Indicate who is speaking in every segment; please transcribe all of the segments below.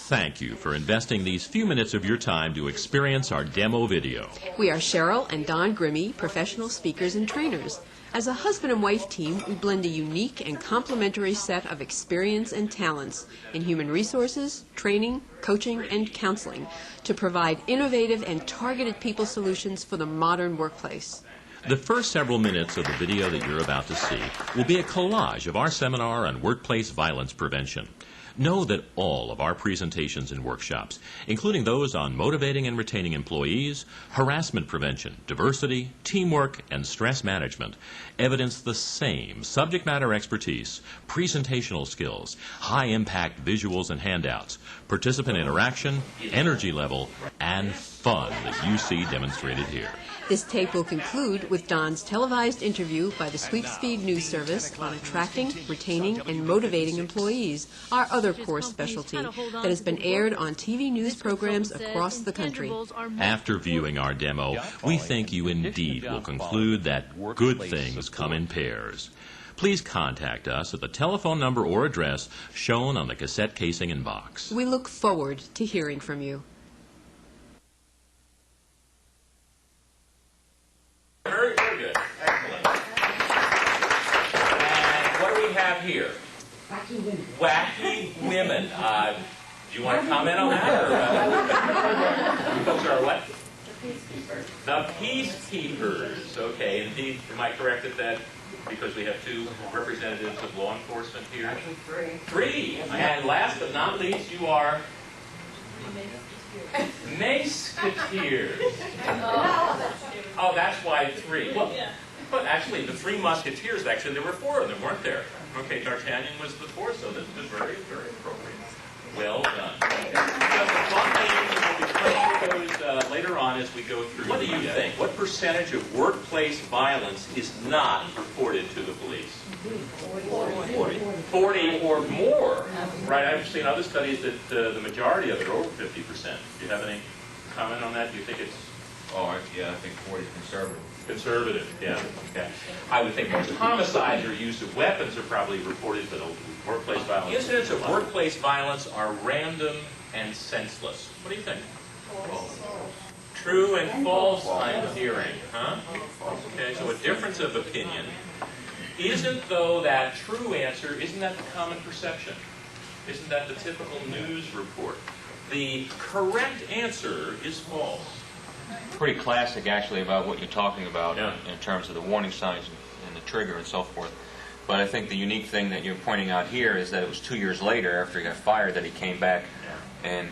Speaker 1: Thank you for investing these few minutes of your time to experience our demo video.
Speaker 2: We are Sheryl and Don Grimme, professional speakers and trainers. As a husband and wife team, we blend a unique and complementary set of experience and talents in human resources, training, coaching, and counseling to provide innovative and targeted people solutions for the modern workplace.
Speaker 1: The first several minutes of the video that you're about to see will be a collage of our seminar on workplace violence prevention. Know that all of our presentations and workshops, including those on motivating and retaining employees, harassment prevention, diversity, teamwork, and stress management, evidence the same subject matter expertise, presentational skills, high-impact visuals and handouts, participant interaction, energy level, and fun that you see demonstrated here.
Speaker 2: This tape will conclude with Don's televised interview by the Sweep Speed News Service on attracting, retaining, and motivating employees, our other core specialty that has been aired on TV news programs across the country.
Speaker 1: After viewing our demo, we think you indeed will conclude that good things come in pairs. Please contact us at the telephone number or address shown on the cassette casing and box.
Speaker 2: We look forward to hearing from you.
Speaker 1: Very, very good. Excellent. And what do we have here?
Speaker 3: Wacky women.
Speaker 1: Wacky women. Do you want to comment on that? Or, you folks are what? The Peacekeepers. Okay, indeed. Am I correct at that? Because we have two representatives of law enforcement here.
Speaker 3: Actually,
Speaker 1: Three. And last but not least, you are Musketeers. Oh, that's why three. Well, but actually, the Three Musketeers, actually, there were four of them, weren't there? Okay, D'Artagnan was the fourth, so this was very, very appropriate. Well done. So the fun games will be playing those later on as we go through. What do you think? What percentage of workplace violence is not reported to the police? 40 or more. Right, I've seen other studies that the majority of it are over 50%. Do you have any comment on that? Do you think it's...
Speaker 4: Oh, yeah, I think 40 is conservative.
Speaker 1: Conservative, yeah. Okay. I would think most homicides or use of weapons are probably reported, but workplace violence. Incidents of workplace violence are random and senseless. What do you think? True and false, I'm hearing, huh? Okay, so a difference of opinion. Isn't, though, that true answer, isn't that the common perception? Isn't that the typical news report? The correct answer is false.
Speaker 4: Pretty classic, actually, about what you're talking about
Speaker 1: Yeah.
Speaker 4: in terms of the warning signs and the trigger and so forth. But I think the unique thing that you're pointing out here is that it was 2 years later, after he got fired, that he came back and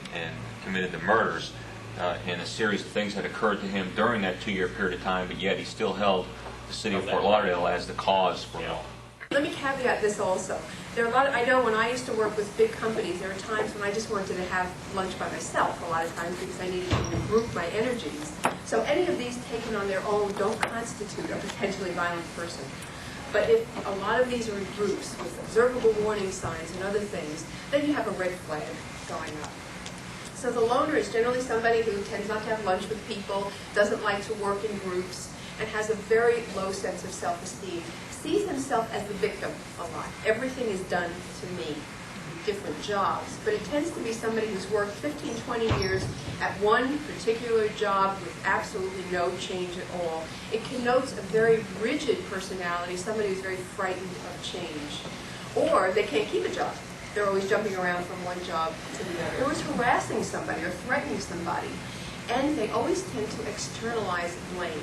Speaker 4: committed the murders. And a series of things had occurred to him during that 2-year period of time, but yet he still held the city of Fort Lauderdale as the cause for it.
Speaker 5: Let me caveat this also. There are a lot of, I know when I used to work with big companies, there were times when I just wanted to have lunch by myself a lot of times because I needed to group my energies. So any of these taken on their own don't constitute a potentially violent person. But if a lot of these are in groups with observable warning signs and other things, then you have a red flag going up. So the loner is generally somebody who tends not to have lunch with people, doesn't like to work in groups, and has a very low sense of self-esteem. Sees himself as the victim a lot. Everything is done to me. Different jobs. But it tends to be somebody who's worked 15, 20 years at one particular job with absolutely no change at all. It connotes a very rigid personality, somebody who's very frightened of change. Or they can't keep a job. They're always jumping around from one job to the other. Or is harassing somebody or threatening somebody. And they always tend to externalize blame.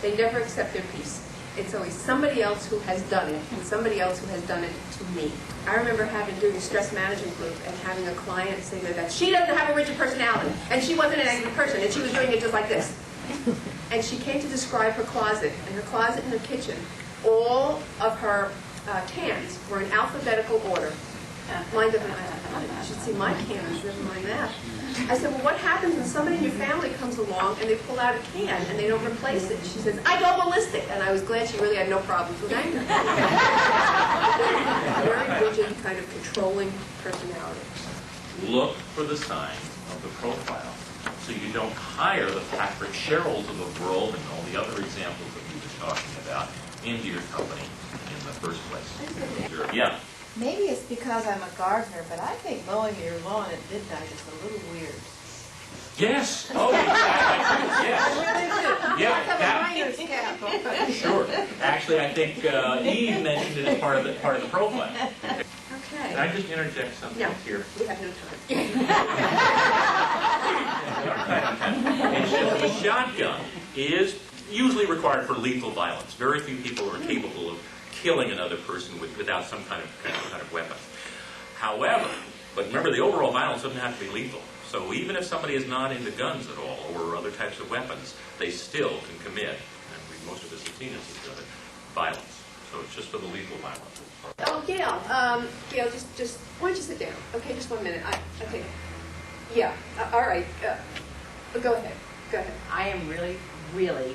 Speaker 5: They never accept their piece. It's always somebody else who has done it, and somebody else who has done it to me. I remember doing a stress management group and having a client say that she doesn't have a rigid personality, and she wasn't an angry person, and she was doing it just like this. And she came to describe her closet, and her closet in the kitchen, all of her cans were in alphabetical order. Mine doesn't. You should see my cans, never mind that. I said, well, what happens when somebody in your family comes along and they pull out a can and they don't replace it? She says, I go ballistic. And I was glad she really had no problems with anger. Very rigid, kind of controlling personality.
Speaker 1: Look for the sign of the profile so you don't hire the Patrick Sheryls of the world and all the other examples that we were talking about into your company in the first place. Yeah.
Speaker 3: Maybe it's because I'm a gardener, but I think mowing your lawn at midnight is a little weird.
Speaker 1: Yes. Oh, yes. Yeah.
Speaker 3: I have a miner's cap on.
Speaker 1: Sure. Actually, I think Eve mentioned it as part of the profile. Can
Speaker 5: Okay.
Speaker 1: I just interject something
Speaker 5: No,
Speaker 1: here?
Speaker 5: we have no time.
Speaker 1: The shotgun is usually required for lethal violence. Very few people are capable of killing another person without some kind of weapon. However, but remember, the overall violence doesn't have to be lethal. So even if somebody is not into guns at all or other types of weapons, they still can commit, and most of us Latinas have done it, violence. So it's just for the lethal violence.
Speaker 5: Oh, Gail, Gail, just, why don't you sit down? Okay, just 1 minute. Okay. Yeah, all right. Go ahead. Go ahead.
Speaker 6: I am really, really,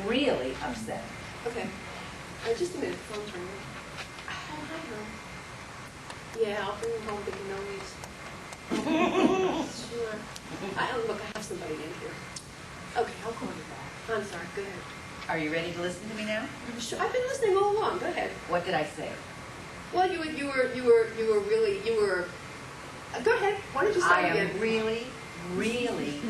Speaker 6: really upset.
Speaker 5: Okay. Just a minute. The phone's ringing. Oh, hi, hon. Yeah, I'll bring him home, big noise. Sure. Look, I have somebody in here. Okay, I'll call you back. I'm sorry. Go ahead.
Speaker 6: Are you ready to listen to me now?
Speaker 5: Sure. I've been listening all along. Go ahead.
Speaker 6: What did I say?
Speaker 5: Well, you were really. Go ahead. Why don't you say
Speaker 6: I
Speaker 5: it again?
Speaker 6: am really, really,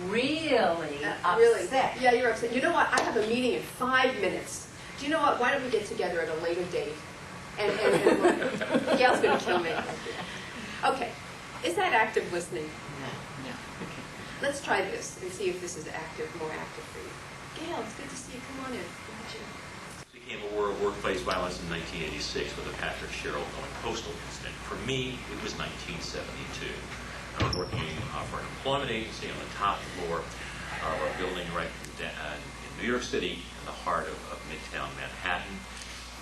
Speaker 6: really upset.
Speaker 5: Really? Yeah, you're upset. You know what? I have a meeting in 5 minutes. Do you know what? Why don't we get together at a later date? And Gail's going to kill me. Okay. Is that active listening?
Speaker 6: No.
Speaker 5: Let's try this and see if this is more active for you. Gail, it's good to see you. Come on in. Look at you.
Speaker 1: Became aware of workplace violence in 1986 with the Patrick Sheryl going postal incident. For me, it was 1972. I was working for an employment agency on the top floor of a building right in New York City, in the heart of Midtown Manhattan.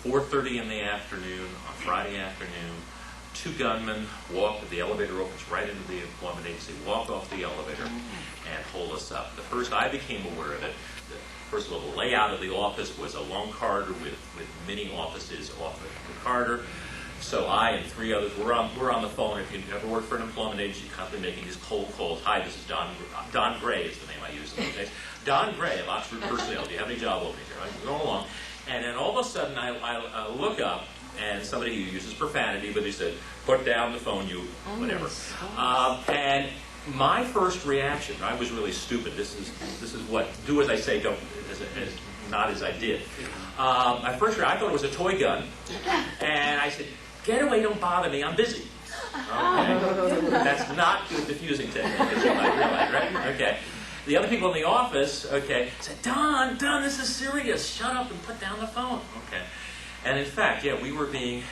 Speaker 1: 4:30 in the afternoon, on Friday afternoon, two gunmen the elevator opens right into the employment agency, walk off the elevator and hold us up. The first I became aware of it, first of all, the layout of the office was a long corridor with many offices off the corridor. So I and three others, we're on the phone. If you ever work for an employment agency company making these cold calls, hi, this is Don Gray is the name I use in those days. Don Gray of Oxford Personnel, do you have any job openings here? I'm going along. And then all of a sudden I look up, and somebody who uses profanity, but he said, put down the phone, you, whatever. And my first reaction, I was really stupid. This is what, do as I say, don't, not as I did. My first reaction, I thought it was a toy gun. And I said, get away, don't bother me, I'm busy. Okay. That's not good diffusing technique, as you might realize, right? Okay. The other people in the office, okay, said, Don, this is serious. Shut up and put down the phone. Okay. And in fact, yeah, we were being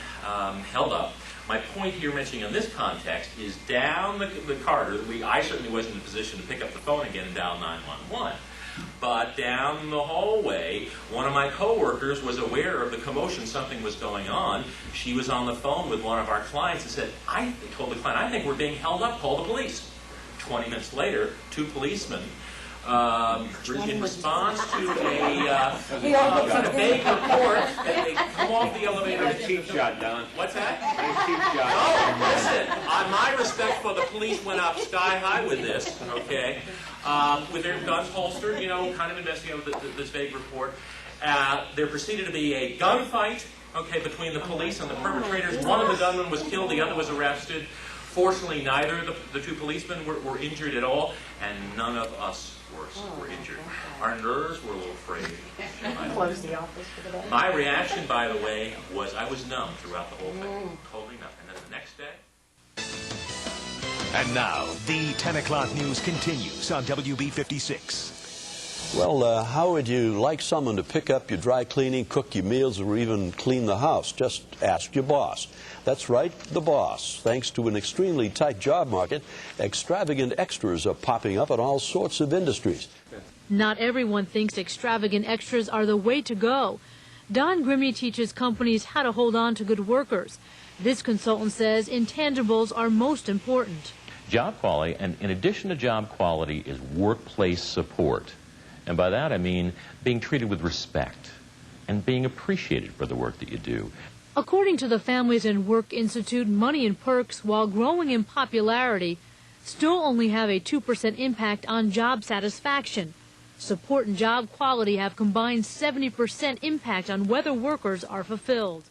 Speaker 1: held up. My point here mentioning in this context is down the corridor. I certainly wasn't in a position to pick up the phone again and dial 911. But down the hallway, one of my coworkers was aware of the commotion, something was going on. She was on the phone with one of our clients and said, I told the client, I think we're being held up, call the police. 20 minutes later, two policemen, in response to a vague report that they come off the elevator.
Speaker 7: A cheap shot, Don.
Speaker 1: What's that?
Speaker 7: A cheap shot.
Speaker 1: Oh, listen, my respect for the police went up sky high with this, okay? With their guns holstered, kind of investigating this vague report. There proceeded to be a gunfight, okay, between the police and the perpetrators. One of the gunmen was killed, the other was arrested. Fortunately, neither of the two policemen were injured at all, and none of us were injured. Our nerves were a little frayed.
Speaker 6: Close the office for the day.
Speaker 1: My reaction, by the way, was I was numb throughout the whole thing. Totally numb. And then the next day...
Speaker 8: And now, the 10 o'clock news continues on WB56.
Speaker 9: Well, how would you like someone to pick up your dry cleaning, cook your meals, or even clean the house? Just ask your boss. That's right, the boss. Thanks to an extremely tight job market, extravagant extras are popping up in all sorts of industries.
Speaker 10: Not everyone thinks extravagant extras are the way to go. Don Grimme teaches companies how to hold on to good workers. This consultant says intangibles are most important.
Speaker 1: Job quality, and in addition to job quality, is workplace support. And by that I mean being treated with respect and being appreciated for the work that you do.
Speaker 10: According to the Families and Work Institute, money and perks, while growing in popularity, still only have a 2% impact on job satisfaction. Support and job quality have combined 70% impact on whether workers are fulfilled.